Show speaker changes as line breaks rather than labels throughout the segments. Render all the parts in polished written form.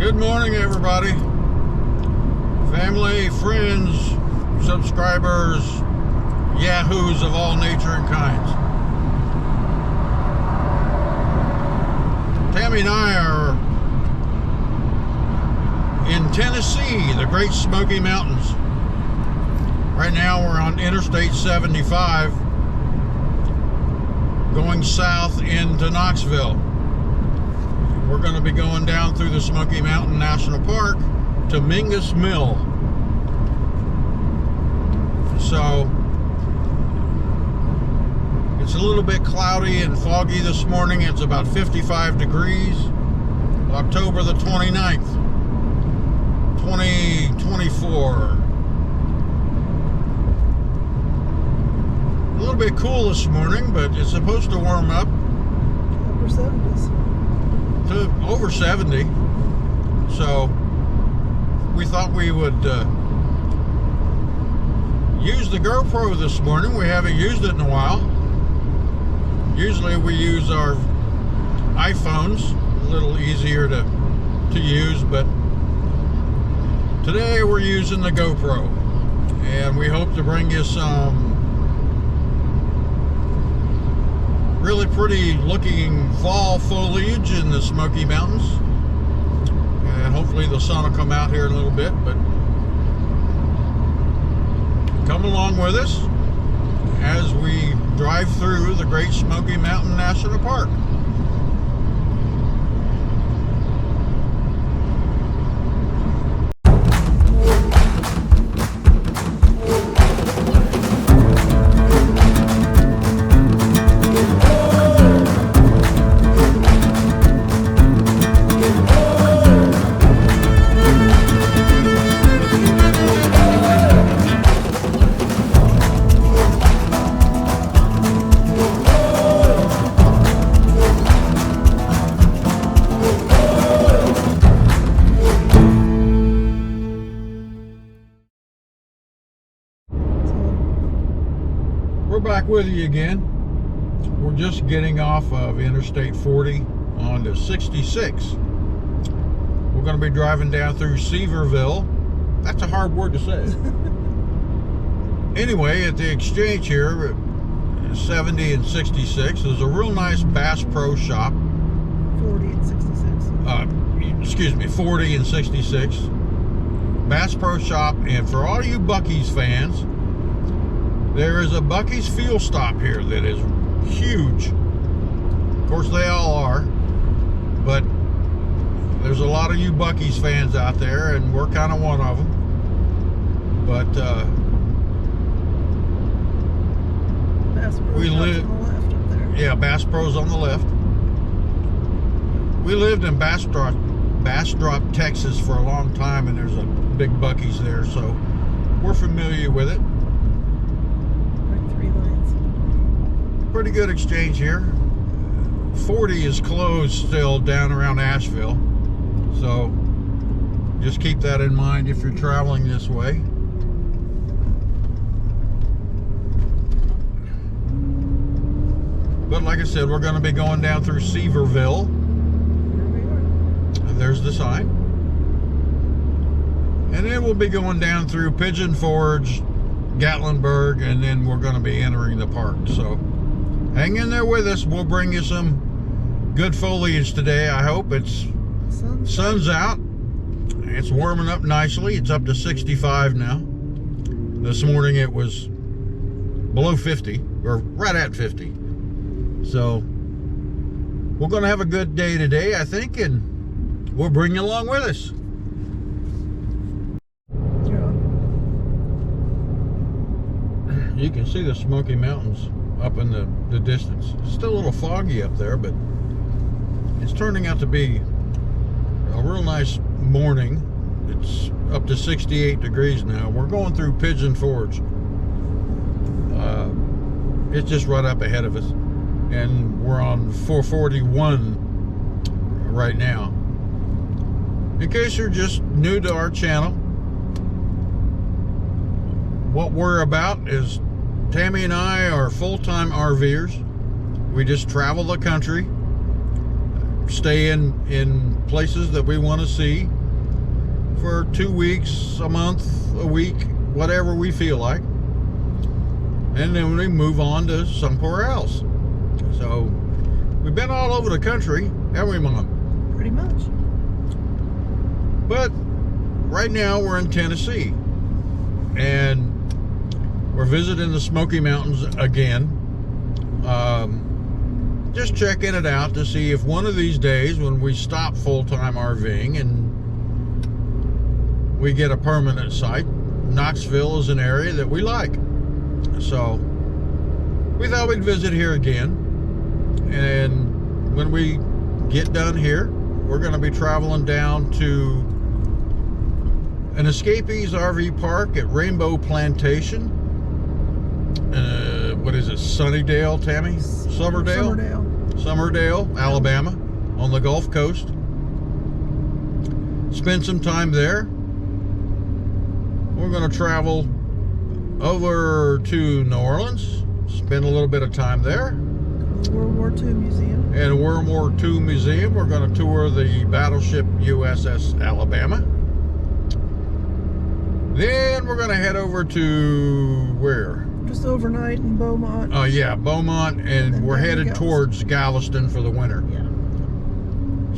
Good morning, everybody. Family, friends, subscribers, yahoos of all nature and kinds. Tami and I are in Tennessee, the Great Smoky Mountains. Right now we're on Interstate 75 going south into Knoxville. We're going to be going down through the Smoky Mountain National Park to Mingus Mill. So it's a little bit cloudy and foggy this morning. It's about 55 degrees. October the 29th, 2024. A little bit cool this morning, but it's supposed to warm up.
Upper 70s.
To over 70. So we thought we would use the GoPro this morning. We haven't used it in a while. Usually we use our iPhones, a little easier to use, but today we're using the GoPro, and we hope to bring you some really pretty looking fall foliage in the Smoky Mountains, and hopefully the sun will come out here in a little bit. But come along with us as we drive through the Great Smoky Mountain National Park. We're back with you again. We're just getting off of Interstate 40 onto 66. We're going to be driving down through Seaverville. That's a hard word to say. Anyway, at the exchange here, 70 and 66, there's a real nice Bass Pro shop.
40 and 66.
Excuse me, 40 and 66. Bass Pro shop, and for all you Buc-ee's fans, there is a Buc-ee's fuel stop here that is huge. Of course, they all are, but there's a lot of you Buc-ee's fans out there, and we're kind of one of them. But
Bass Pro
we live
on the left up there.
Yeah, Bass Pro's on the left. We lived in Bastrop, Texas for a long time, and there's a big Buc-ee's there, so we're familiar with it. Pretty good exchange here. 40 is closed still down around Asheville, so just keep that in mind if you're traveling this way. But like I said, we're going to be going down through Seaverville. And there's the sign. And then we'll be going down through Pigeon Forge, Gatlinburg, and then we're going to be entering the park. So hang in there with us. We'll bring you some good foliage today, I hope. It's sun's out. It's warming up nicely. It's up to 65 now. This morning it was below 50, or right at 50. So we're going to have a good day today, I think, and we'll bring you along with us. You can see the Smoky Mountains up in the distance. It's still a little foggy up there, but it's turning out to be a real nice morning. It's up to 68 degrees now. We're going through Pigeon Forge. It's just right up ahead of us, and we're on 441 right now. In case you're just new to our channel, what we're about is Tami and I are full-time RVers. We just travel the country, stay in places that we want to see for 2 weeks, a month, a week, whatever we feel like. And then we move on to somewhere else. So we've been all over the country, haven't we, Mom?
Pretty much.
But right now we're in Tennessee, and we're visiting the Smoky Mountains again. Just checking it out to see if one of these days when we stop full-time RVing and we get a permanent site, Knoxville is an area that we like. So we thought we'd visit here again. And when we get done here, we're going to be traveling down to an Escapees RV park at Rainbow Plantation. What is it, Sunnydale, Tami? Summerdale, Alabama, on the Gulf Coast. Spend some time there. We're going to travel over to New Orleans, spend a little bit of time there.
World War II Museum.
And World War II Museum. We're going to tour the battleship USS Alabama. Then we're going to head over to where?
Just overnight in Beaumont.
Oh yeah, Beaumont, and we're headed towards Galveston for the winter.
Yeah.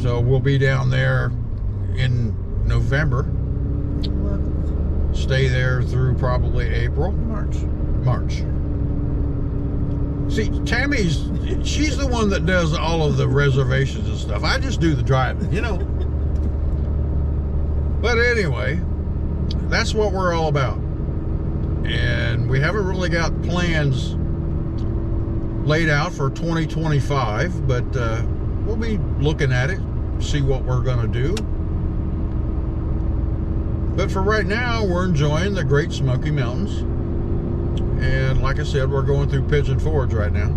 So we'll be down there in November.
11th.
Stay there through probably April.
March.
See, she's the one that does all of the reservations and stuff. I just do the driving, you know. But anyway, that's what we're all about. And we haven't really got plans laid out for 2025, but we'll be looking at it, see what we're going to do. But for right now, we're enjoying the Great Smoky Mountains. And like I said, we're going through Pigeon Forge right now.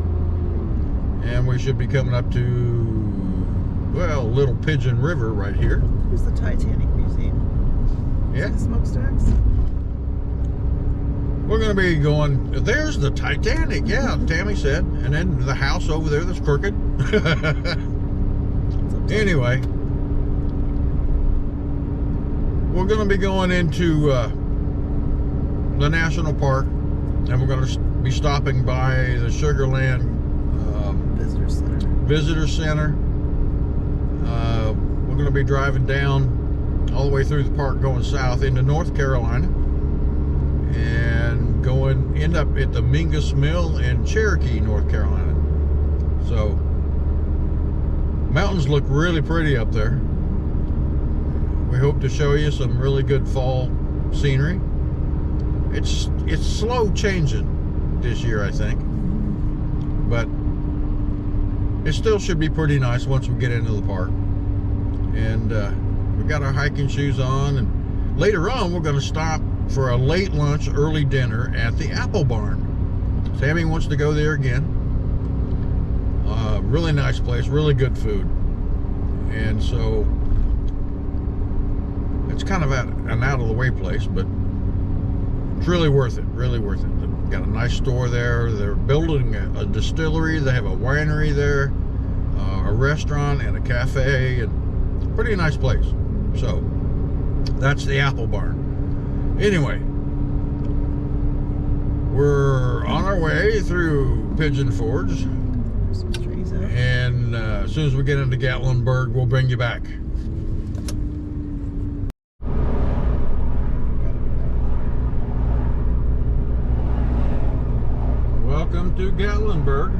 And we should be coming up to, well, Little Pigeon River right here.
Here's the Titanic Museum.
Yeah.
See the smokestacks.
We're going to be going, there's the Titanic, yeah, Tami said. And then the house over there that's crooked. Anyway, we're going to be going into the national park, and we're going to be stopping by the Sugarland Visitor Center. We're going to be driving down all the way through the park, going south into North Carolina, and end up at the Mingus Mill in Cherokee, North Carolina. So mountains look really pretty up there. We hope to show you some really good fall scenery. It's slow changing this year, I think, but it still should be pretty nice once we get into the park. And we got our hiking shoes on, and later on we're going to stop for a late lunch, early dinner at the Apple Barn. Tami wants to go there again. Really nice place, really good food. And so it's kind of an out of the way place, but it's really worth it, really worth it. They've got a nice store there. They're building a distillery. They have a winery there, a restaurant and a cafe, and pretty nice place. So that's the Apple Barn. Anyway, we're on our way through Pigeon Forge,
Some trees out.
and as soon as we get into Gatlinburg, we'll bring you back. Welcome to Gatlinburg.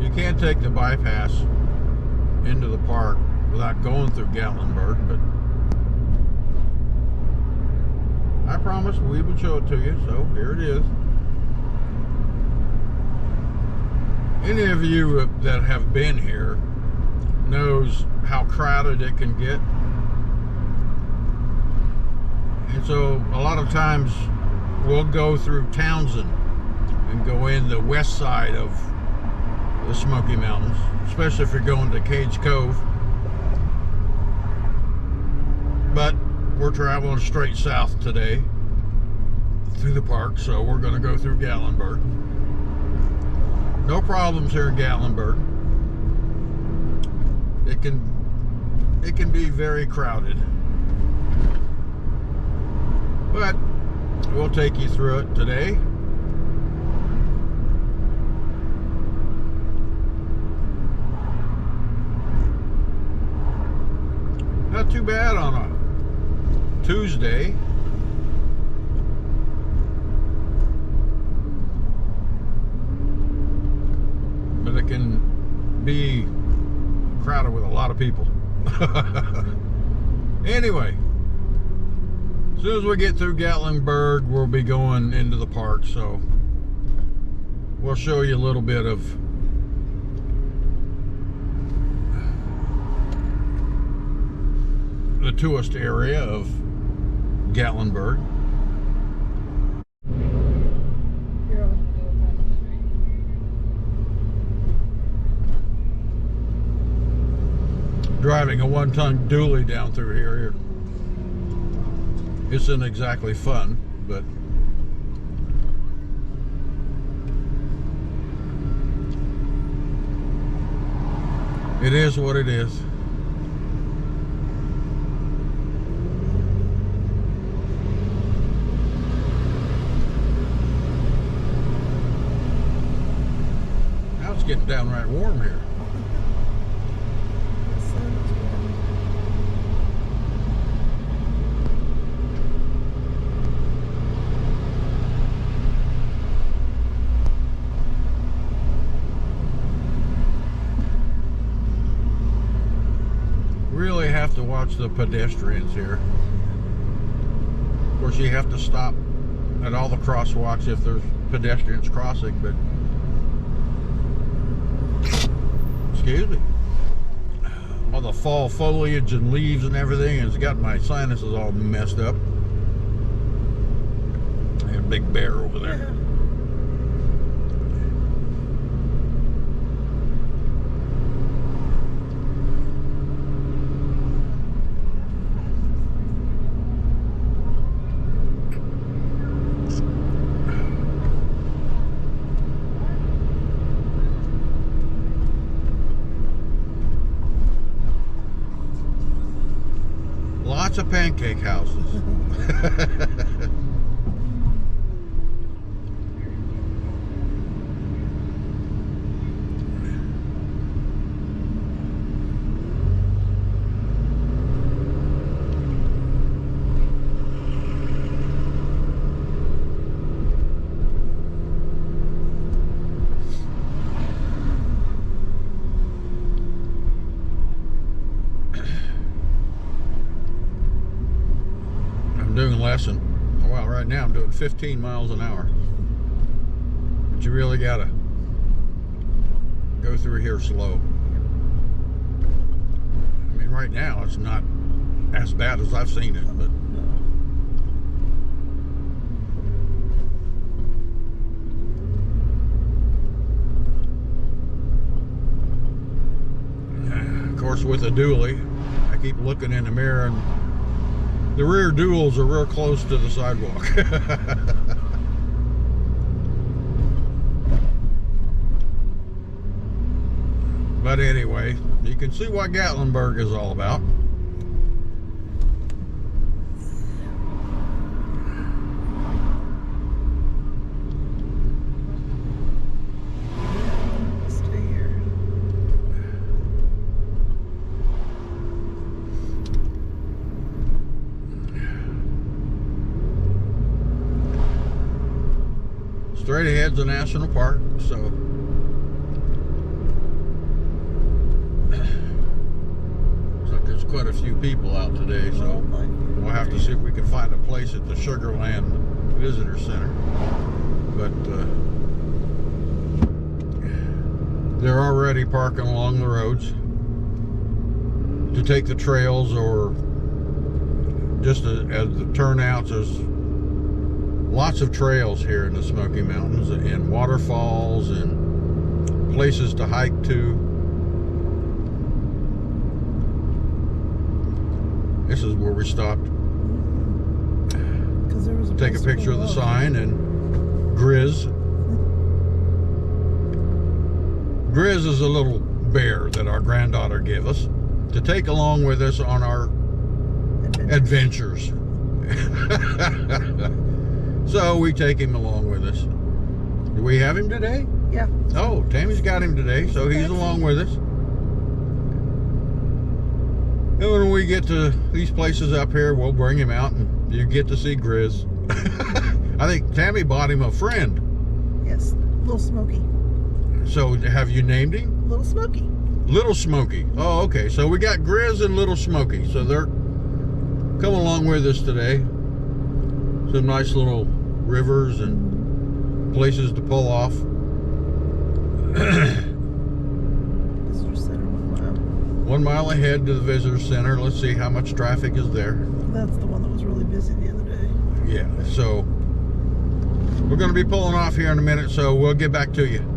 You can't take the bypass into the park without going through Gatlinburg, but I promised we would show it to you, so here it is. Any of you that have been here knows how crowded it can get. And so a lot of times we'll go through Townsend and go in the west side of the Smoky Mountains, especially if you're going to Cage Cove. But we're traveling straight south today through the park, so we're going to go through Gatlinburg. No problems here in Gatlinburg. It can be very crowded, but we'll take you through it today. Not too bad on a Tuesday. But it can be crowded with a lot of people. Anyway, as soon as we get through Gatlinburg, we'll be going into the park, so we'll show you a little bit of the tourist area of Gatlinburg. Driving a one-ton dually down through here isn't exactly fun, but it is what it is. Now it's getting downright warm here. Really have to watch the pedestrians here. Of course, you have to stop at all the crosswalks if there's pedestrians crossing, but excuse me, all the fall foliage and leaves and everything has got my sinuses all messed up. I got a big bear over there. Lots of pancake houses. Doing less than, well, right now I'm doing 15 miles an hour, but you really gotta go through here slow. I mean, right now it's not as bad as I've seen it, but of course with a dually, I keep looking in the mirror and the rear duals are real close to the sidewalk. But anyway, you can see what Gatlinburg is all about. Straight ahead's a national park, so looks like there's quite a few people out today, so we'll have to see if we can find a place at the Sugarland Visitor Center. But they're already parking along the roads to take the trails, or just as the turnouts. There's lots of trails here in the Smoky Mountains, and waterfalls and places to hike to. This is where we stopped. Take a picture of the sign and Grizz. Grizz is a little bear that our granddaughter gave us to take along with us on our adventures. So we take him along with us. Do we have him today?
Yeah.
Oh, Tammy's got him today, so he's along with us. And when we get to these places up here, we'll bring him out and you get to see Grizz. I think Tammy bought him a friend.
Yes. Little Smoky.
So have you named him?
Little Smoky.
Little Smoky. Oh, okay. So we got Grizz and Little Smoky. So they're coming along with us today. Some nice little rivers and places to pull off.
Visitor Center 1 mile.
1 mile ahead to the visitor center. Let's see how much traffic is there.
That's the one that was really busy the other day.
Yeah, so we're going to be pulling off here in a minute, so we'll get back to you.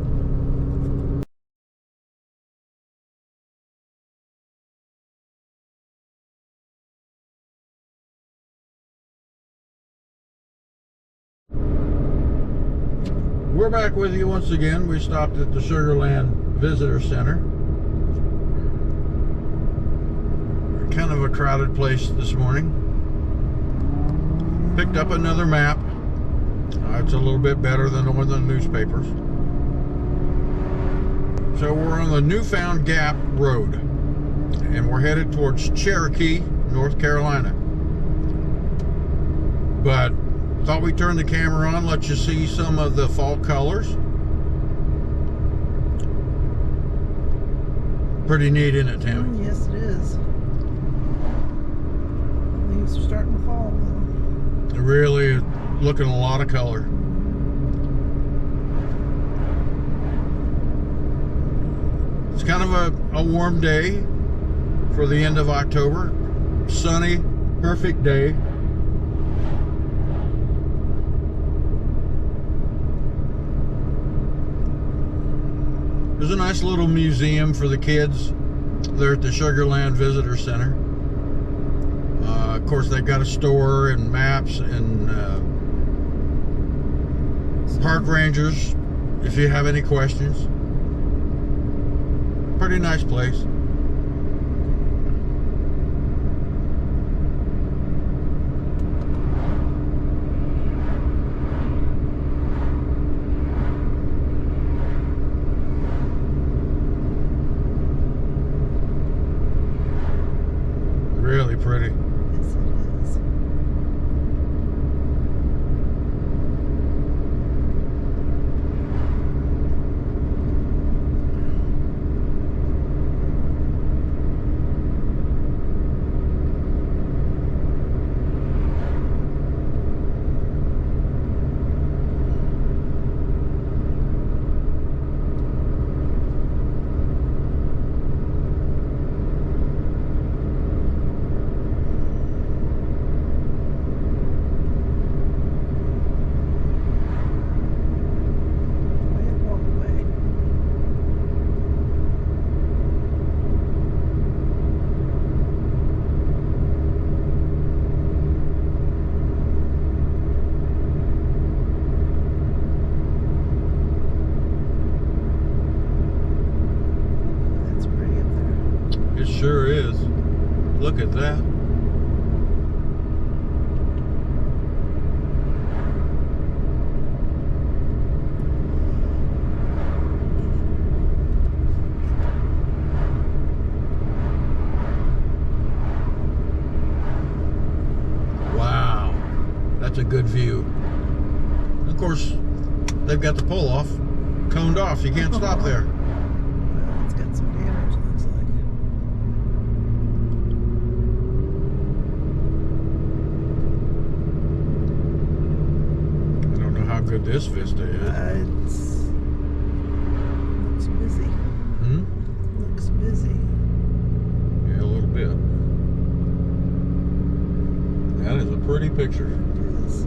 We're back with you once again. We stopped at the Sugarland Visitor Center. Kind of a crowded place this morning. Picked up another map. It's a little bit better than the one in the newspapers. So we're on the Newfound Gap Road, and we're headed towards Cherokee, North Carolina. But thought we'd turn the camera on, let you see some of the fall colors. Pretty neat, isn't it, Tammy?
Yes, it is. The leaves are starting to fall, though.
It really is looking a lot of color. It's kind of a warm day for the end of October. Sunny, perfect day. There's a nice little museum for the kids there at the Sugarland Visitor Center. Of course, they've got a store and maps and park rangers if you have any questions. Pretty nice place. Really pretty.
Yes, it is.
Sure is. Look at that. Wow. That's a good view. Of course, they've got the pull off coned off. You can't stop there.
Well, it's got some damage, it looks like.
How good this vista is.
Looks busy. Looks busy.
Yeah, a little bit. That is a pretty picture.
It is.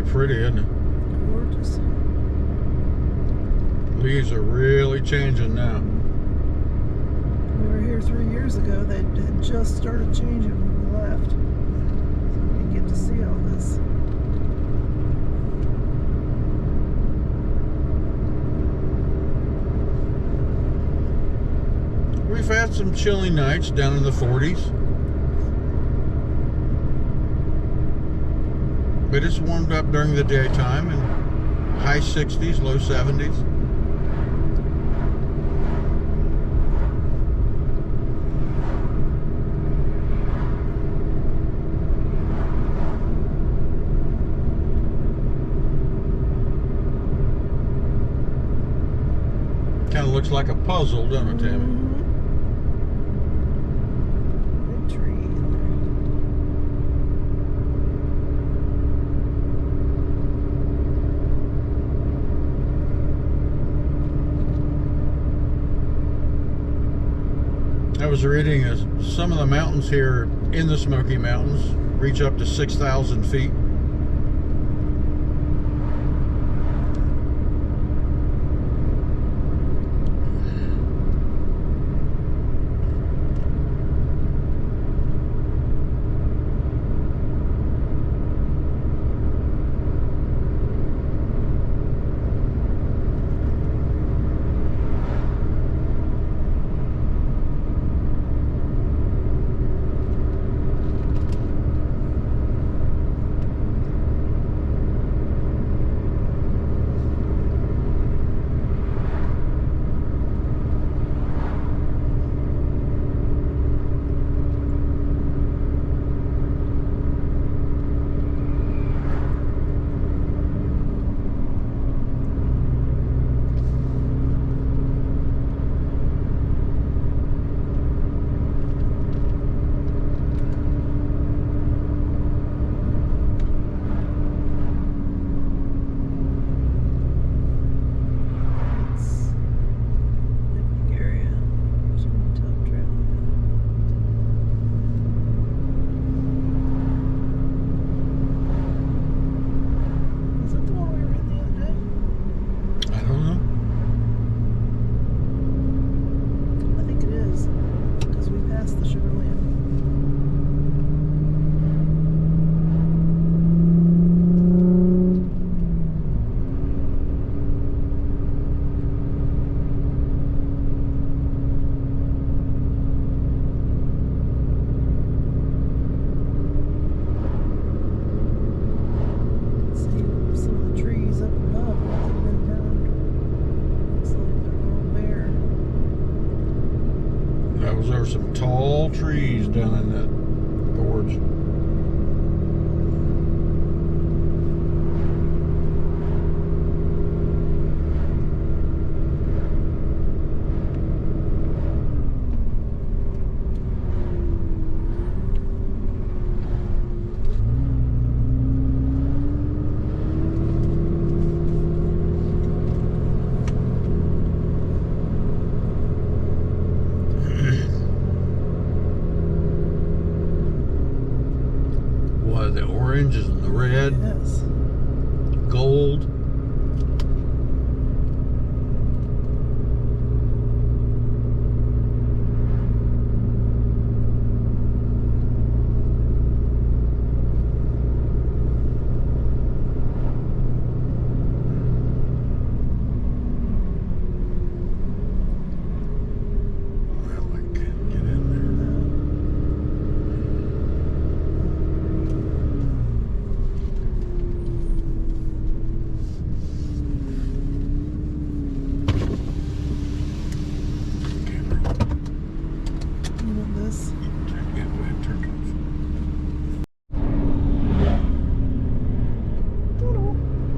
pretty, isn't it?
Gorgeous.
Leaves are really changing now.
We were here 3 years ago. They had just started changing when we left. So we didn't get to see all this.
We've had some chilly nights down in the 40s. But it's warmed up during the daytime and high 60s, low 70s. Kind of looks like a puzzle, doesn't it, Tammy?
Big tree in there.
I was reading some of the mountains here in the Smoky Mountains reach up to 6,000 feet. There were some tall trees down in that gorge. The oranges and the red,
Yes.
gold. Well, I can't get in there.
This.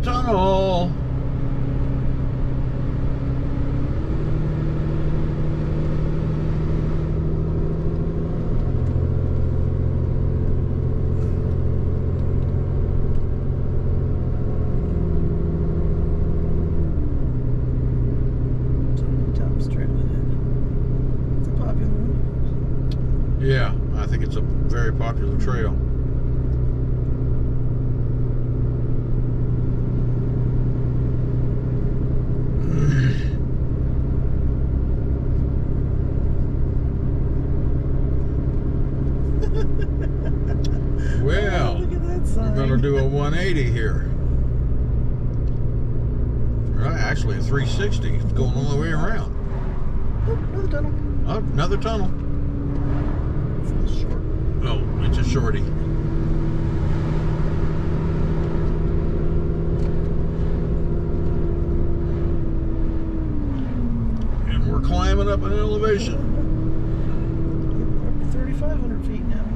Tunnel.
Top's trail. It's a popular one.
Yeah, I think it's a very popular trail. actually a 360. It's going all the way around.
Oh, another tunnel.
Oh, another tunnel.
It's short.
Oh, it's a shorty. And we're climbing up an elevation.
We're up to 3,500 feet now.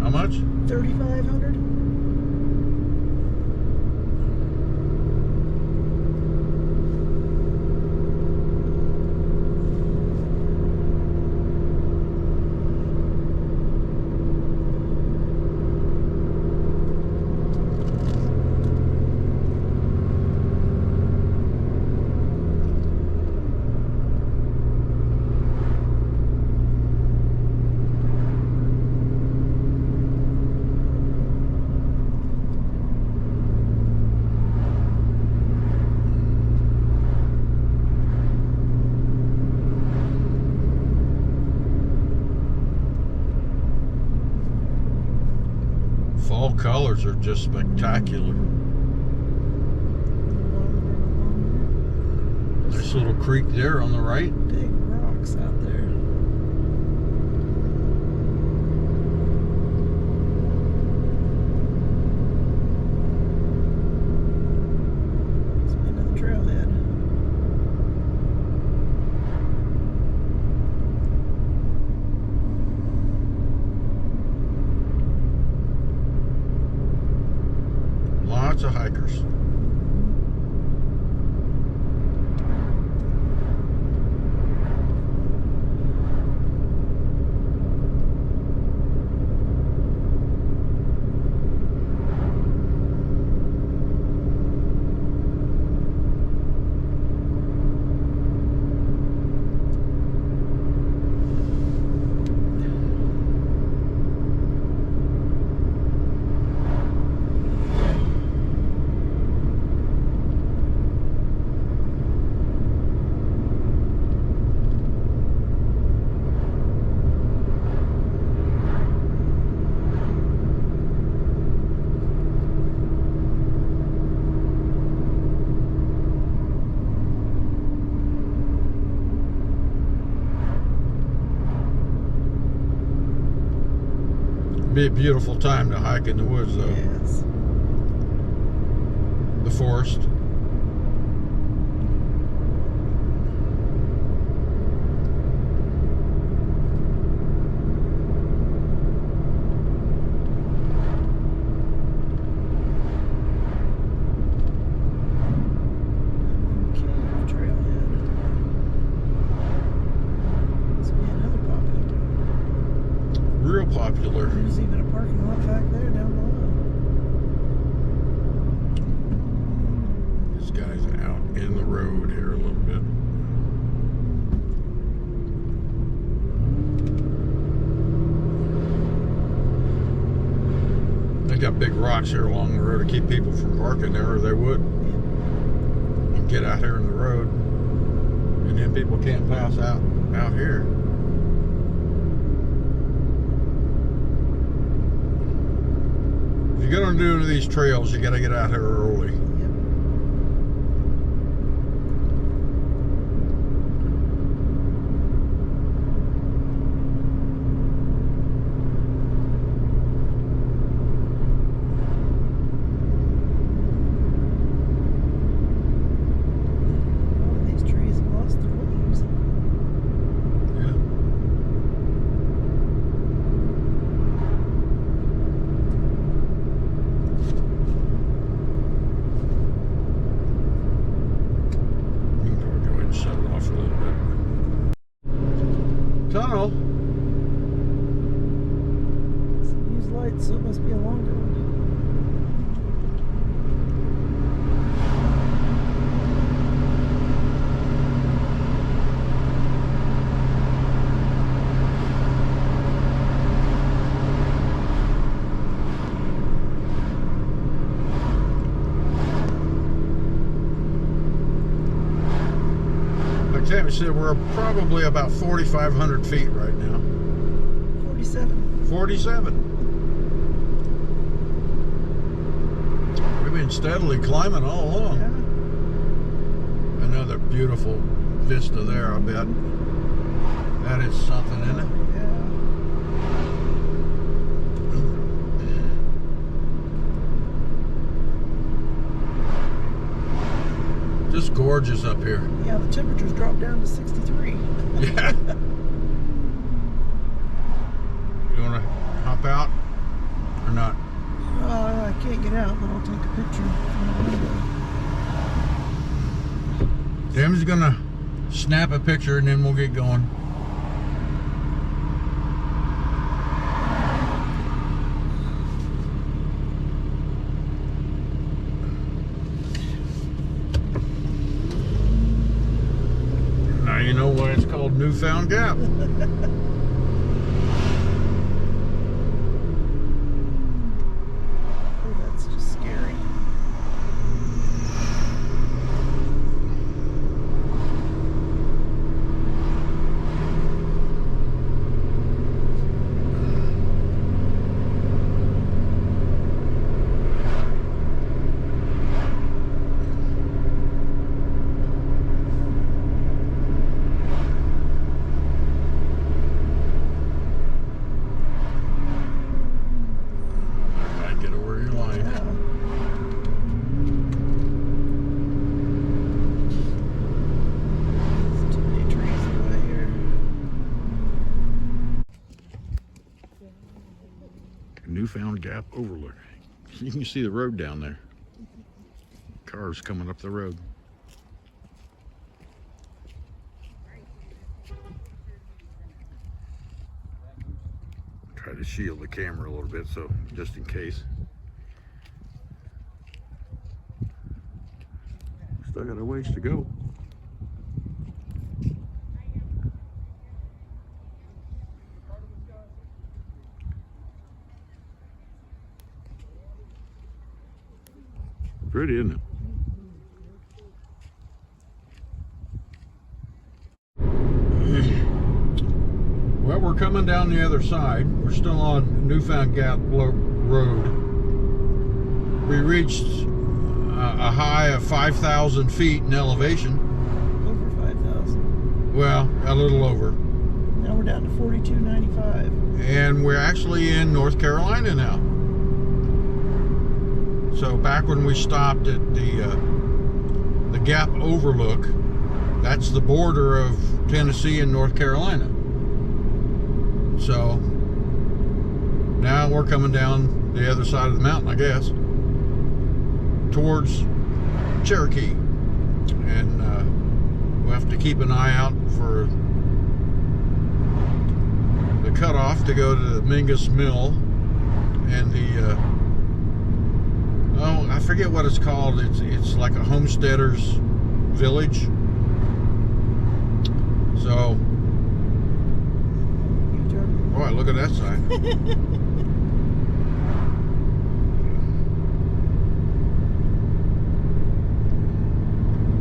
How much?
3,500.
Fall colors are just spectacular. Nice little creek there on the right.
Big rocks out there. Must be another trailhead.
Lots of hikers. Be a beautiful time to hike in the woods, though.
Yes.
The forest.
Cave trailhead. Must be another popular.
Real popular.
There's even a parking lot back there down below.
This guy's out in the road here a little bit. They got big rocks here along the road to keep people from parking there, or they would. And get out here in the road. And then people can't pass out here. If you're gonna do these trails, you gotta get out here early.
Yep. All of these trees have lost their leaves.
Yeah. You can probably go ahead and shut it off a little bit. Tunnel.
Some used lights, so it must be a longer one.
Like Tammy said, we're probably about 4,500 feet right now.
47.
47. We've been steadily climbing all along.
Yeah.
another beautiful vista there, I bet. That is something, isn't it?
Yeah.
Just gorgeous up here.
Yeah, the temperatures dropped down to 63.
Yeah. You want to hop out or not?
I can't get out, but I'll take a picture from the window.
Tim's gonna snap a picture and then we'll get going. Now you know why it's called Newfound Gap.
That's just scary.
Newfound Gap Overlook. You can see the road down there. Cars coming up the road. Try to shield the camera a little bit, so just in case. Still got a ways to go. Pretty, isn't it? Well, we're coming down the other side. We're still on Newfound Gap Road. We reached a high of 5,000 feet in elevation.
Over 5,000.
Well, a little over.
Now we're down to 42.95.
And we're actually in North Carolina now. So back when we stopped at the Gap Overlook, that's the border of Tennessee and North Carolina. So now we're coming down the other side of the mountain, I guess, towards Cherokee. And we'll have to keep an eye out for the cutoff to go to the Mingus Mill and the oh, I forget what it's called. It's like a homesteader's village. So, boy, look at that sign.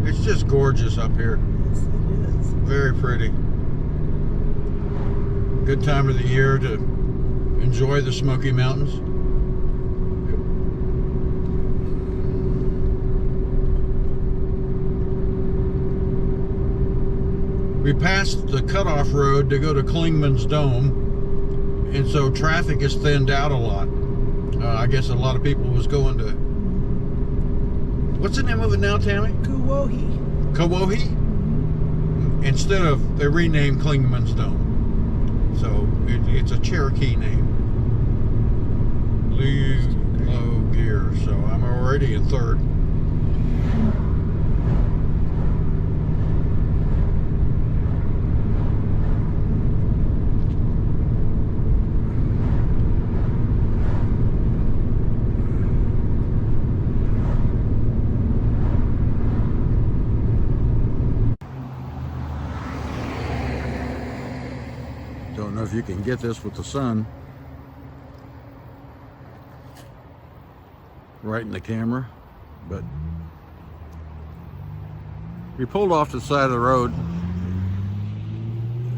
It's just gorgeous up here.
Yes, it is.
Very pretty. Good time of the year to enjoy the Smoky Mountains. We passed the cutoff road to go to Klingman's Dome, and so traffic is thinned out a lot. I guess a lot of people was going to, what's the name of it now, Tammy?
Kuwohi.
Kuwohi? Instead of, they renamed Klingman's Dome. So it's a Cherokee name. Low gear, so I'm already in third. Don't know if you can get this with the sun right in the camera, but we pulled off to the side of the road.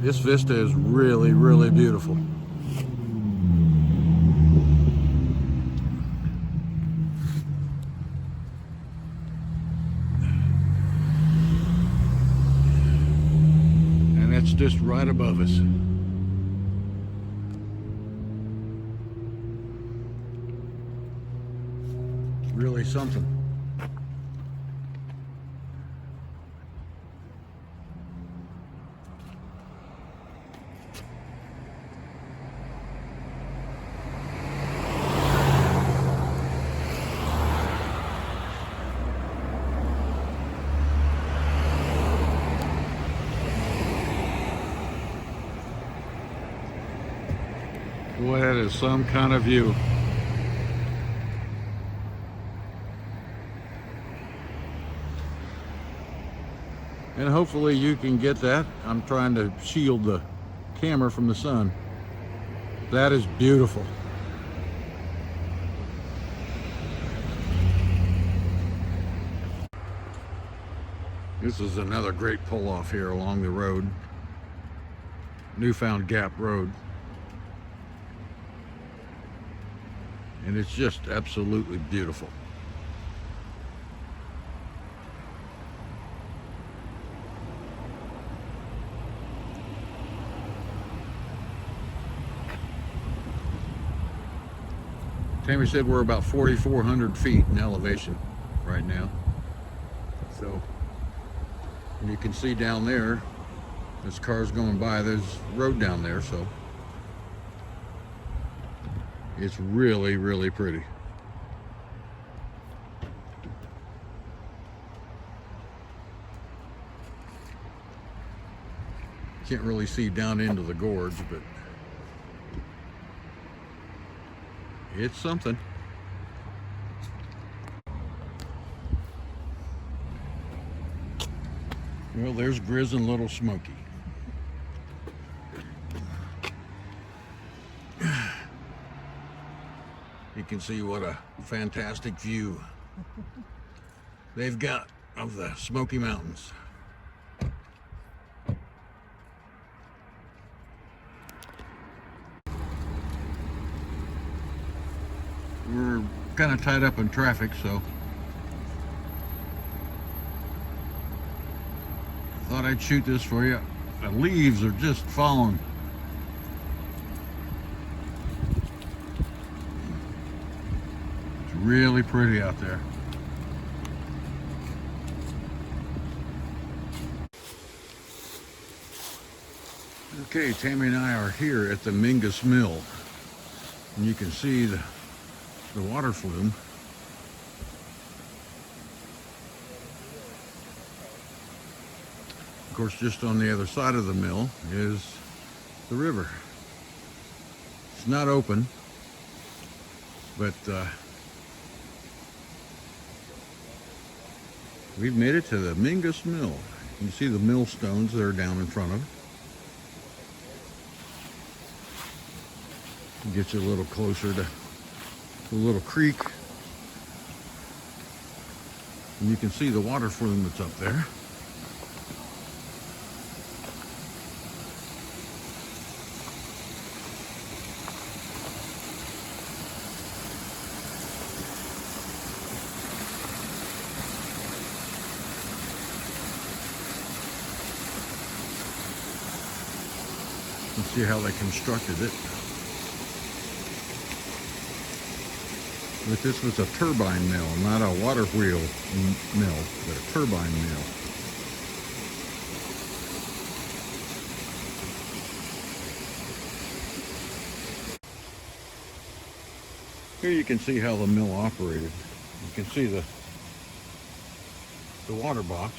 This vista is really, really beautiful. just right above us. It's really something. Boy, that is some kind of view. And hopefully you can get that. I'm trying to shield the camera from the sun. That is beautiful. This is another great pull-off here along the road. Newfound Gap Road. And it's just absolutely beautiful. Tami said we're about 4,400 feet in elevation right now. So, and you can see down there, there's cars going by, there's a road down there, so it's really, really pretty. Can't really see down into the gorge, but it's something. Well, there's Grizz and little Smoky. You can see what a fantastic view they've got of the Smoky Mountains. We're kind of tied up in traffic, so I thought I'd shoot this for you. The leaves are just falling. It's really pretty out there. Okay, Tami and I are here at the Mingus Mill, and you can see the water flume. Of course, just on the other side of the mill is the river. It's not open, but we've made it to the Mingus Mill. You can see the millstones that are down in front of it. Get you a little closer to the little creek, and you can see the water flume that's up there. You can see how they constructed it. But this was a turbine mill, not a water wheel mill, but a turbine mill. Here you can see how the mill operated. You can see the water box.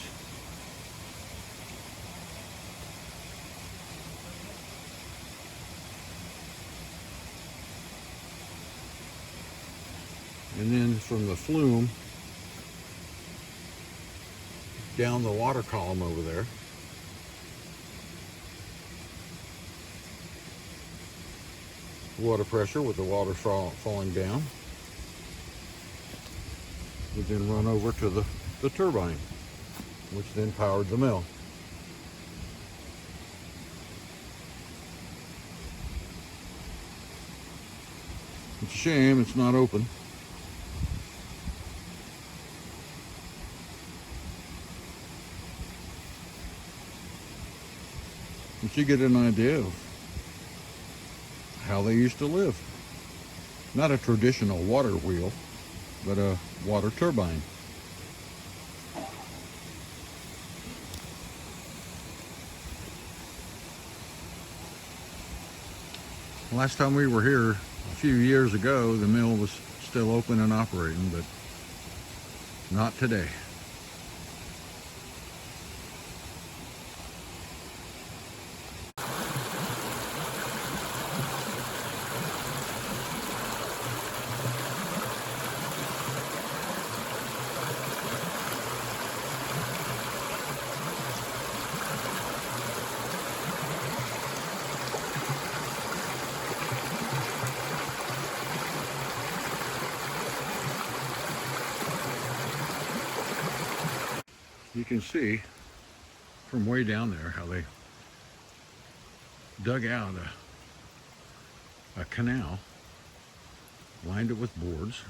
And then from the flume down the water column over there, water pressure with the water falling down would then run over to the turbine, which then powered the mill. It's a shame it's not open. But you get an idea of how they used to live. Not a traditional water wheel, but a water turbine. Last time we were here a few years ago, the mill was still open and operating, but not today. You can see from way down there how they dug out a canal, lined it with boards,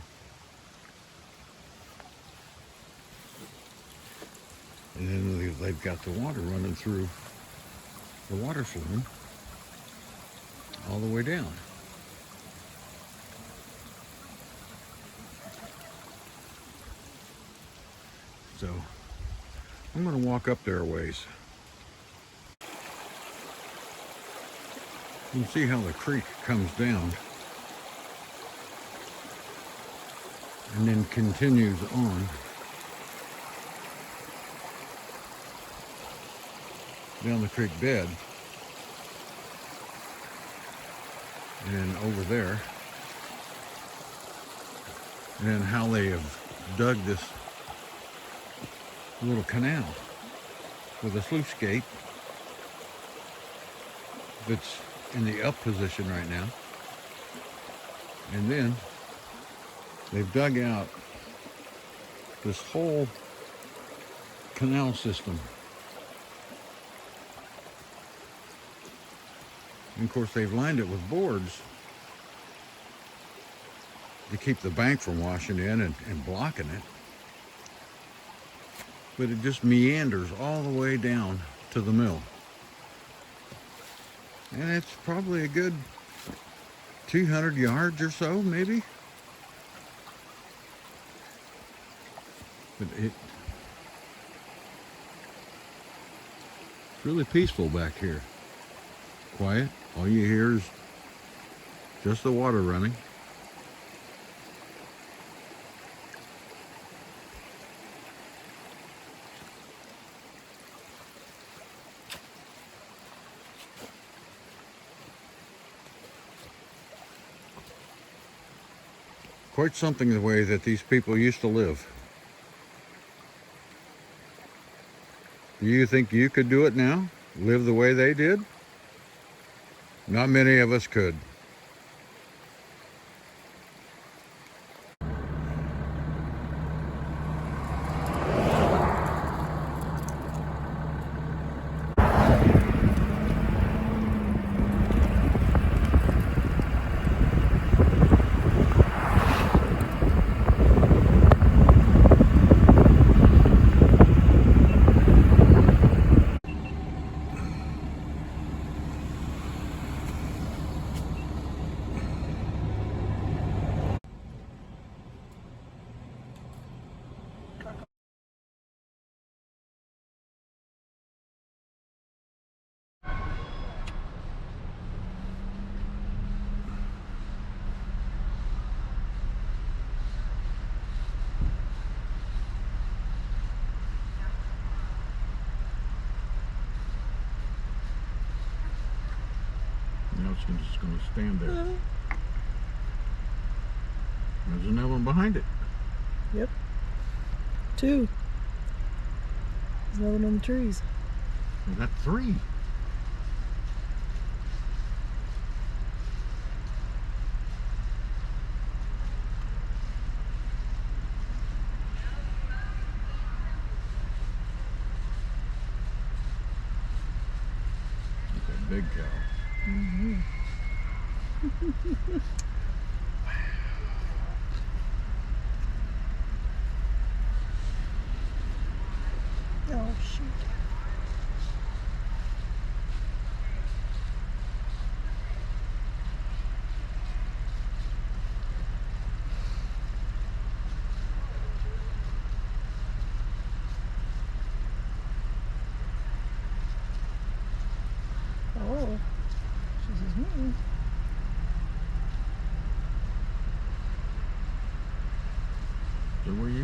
and then they've got the water running through the water flume all the way down. So I'm going to walk up there a ways. You can see how the creek comes down and then continues on down the creek bed and over there, and then how they have dug this little canal with a sluice gate that's in the up position right now, and then they've dug out this whole canal system, and of course they've lined it with boards to keep the bank from washing in and blocking it. But it just meanders all the way down to the mill. And it's probably a good 200 yards or so, maybe. But it's really peaceful back here. Quiet. All you hear is just the water running. Quite something the way that these people used to live. Do you think you could do it now? Live the way they did? Not many of us could. Now it's just going to stand there. There's another one behind it.
Yep. Two. There's another one in the trees.
We got three. That's a big cow.
Mm-hmm. Oh, shoot.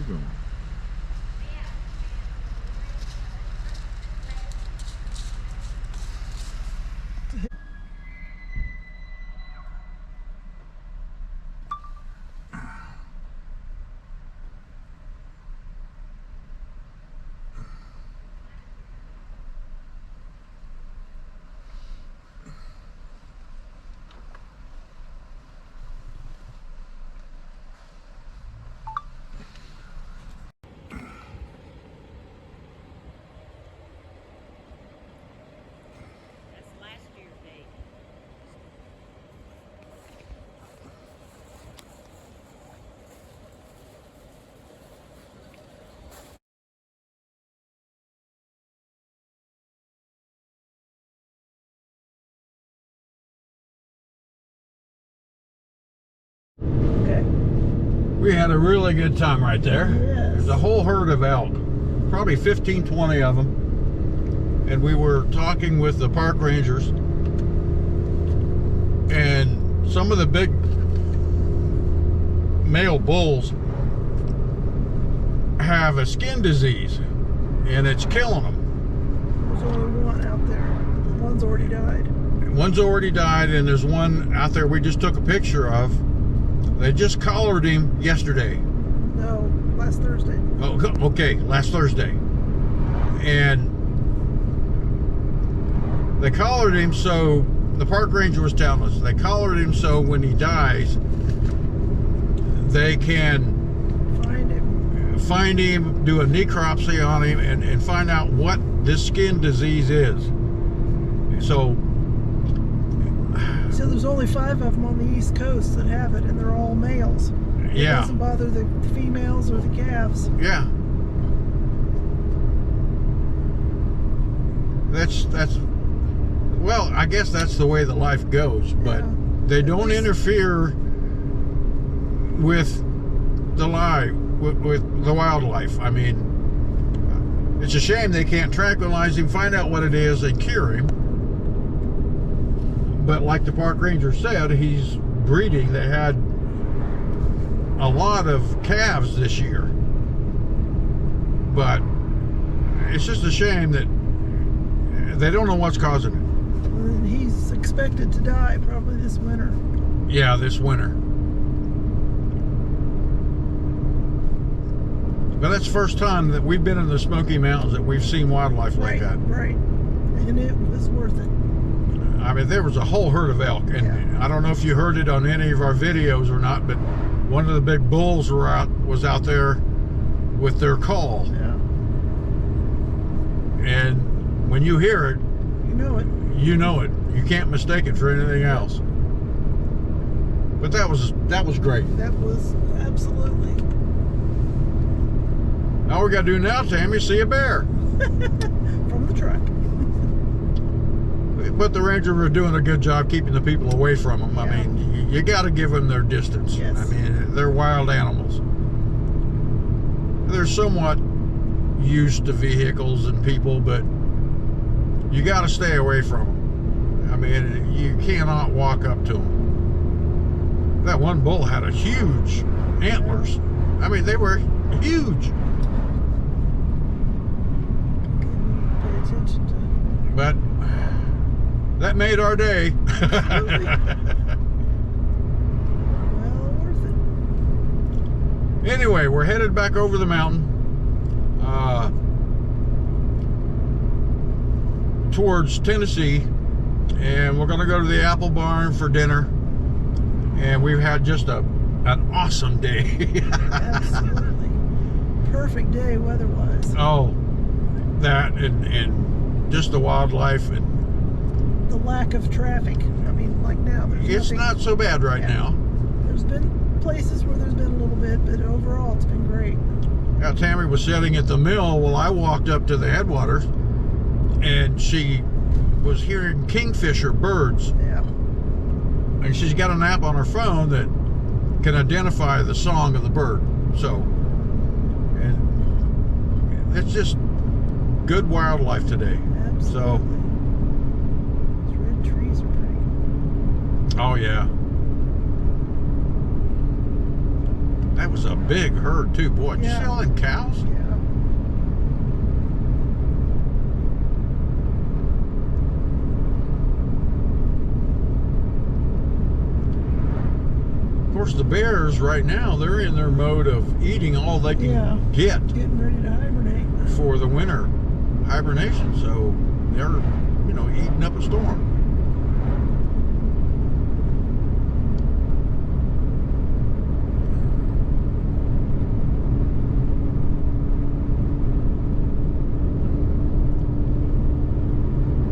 you going?
Okay.
We had a really good time right there.
Yes.
There's a whole herd of elk, probably 15, 20 of them. And we were talking with the park rangers. And some of the big male bulls have a skin disease. And it's killing them.
There's only one out there. One's already died.
One's already died, and there's one out there we just took a picture of. They just collared him yesterday.
No, last Thursday.
Oh, okay, last Thursday. And they collared him so, the park ranger was telling us, they collared him so when he dies, they can find him, do a necropsy on him, and find out what this skin disease is. So
there's only 5 of them on the East Coast that have it, and they're all males. It doesn't bother the females or the calves.
Yeah. That's well, I guess that's the way that life goes, but they don't interfere with the with the wildlife. I mean, it's a shame they can't tranquilize him, find out what it is, and cure him. But like the park ranger said, he's breeding. They had a lot of calves this year. But it's just a shame that they don't know what's causing it.
And he's expected to die probably this winter.
Yeah, this winter. But that's the first time that we've been in the Smoky Mountains that we've seen wildlife like that.
Right. And it was worth it.
I mean, there was a whole herd of elk, and I don't know if you heard it on any of our videos or not, but one of the big bulls was out there with their call.
Yeah.
And when you hear it,
you know it.
You know it. You can't mistake it for anything else. But that was great.
That was absolutely.
All we got to do now, Tammy, see a bear.
From the truck.
But the ranger were doing a good job keeping the people away from them. I mean, you got to give them their distance.
Yes.
I mean, they're wild animals. They're somewhat used to vehicles and people, but you got to stay away from them. I mean, you cannot walk up to them. That one bull had a huge antlers. I mean, they were huge.
Pay attention to.
But that made our day.
Absolutely. Well, worth it.
Anyway, we're headed back over the mountain towards Tennessee, and we're going to go to the apple barn for dinner. And we've had just an awesome day.
Absolutely. Perfect day weather-wise.
Oh, that and just the wildlife and
the lack of traffic. I mean, like now,
it's not so bad right now.
There's been places where there's been a little bit, but overall it's been great.
Yeah, Tammy was sitting at the mill while I walked up to the headwaters, and she was hearing kingfisher birds.
Yeah.
And she's got an app on her phone that can identify the song of the bird. So, and it's just good wildlife today.
Absolutely.
So,
those red trees are pretty.
oh yeah. That was a big herd too, boy. Did you see all them cows?
Yeah.
Of course, the bears right now, they're in their mode of eating all they can get
Getting ready to hibernate.
for the winter hibernation. So they're, eating up a storm.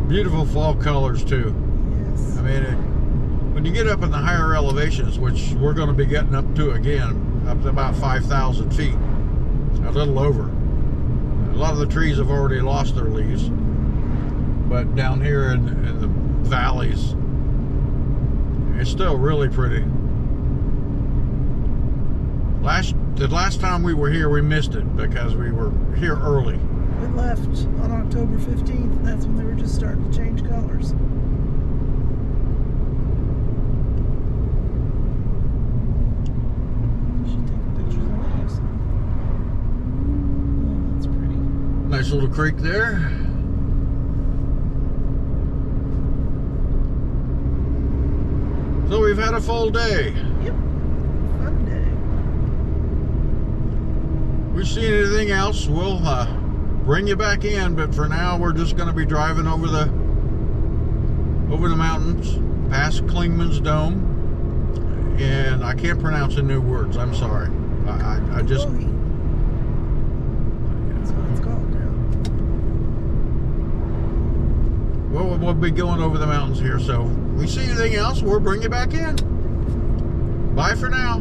Beautiful fall colors too.
Yes.
I mean, when you get up in the higher elevations, which we're going to be getting up to again, up to about 5,000 feet, a little over. A lot of the trees have already lost their leaves, but down here in the valleys, it's still really pretty. The last time we were here, we missed it because we were here early.
We left on October 15th, and that's when they were just starting to change colors. Should take pictures of leaves. Oh, that's pretty.
Nice little creek there. So we've had a full day.
Yep. Fun day.
If we see anything else, we'll bring you back in, but for now we're just going to be driving over the mountains past Klingman's Dome, and I can't pronounce the new words. I'm sorry. I just
Smoky. That's what it's called now.
we'll be going over the mountains here, so if we see anything else, we'll bring you back in. Bye for now.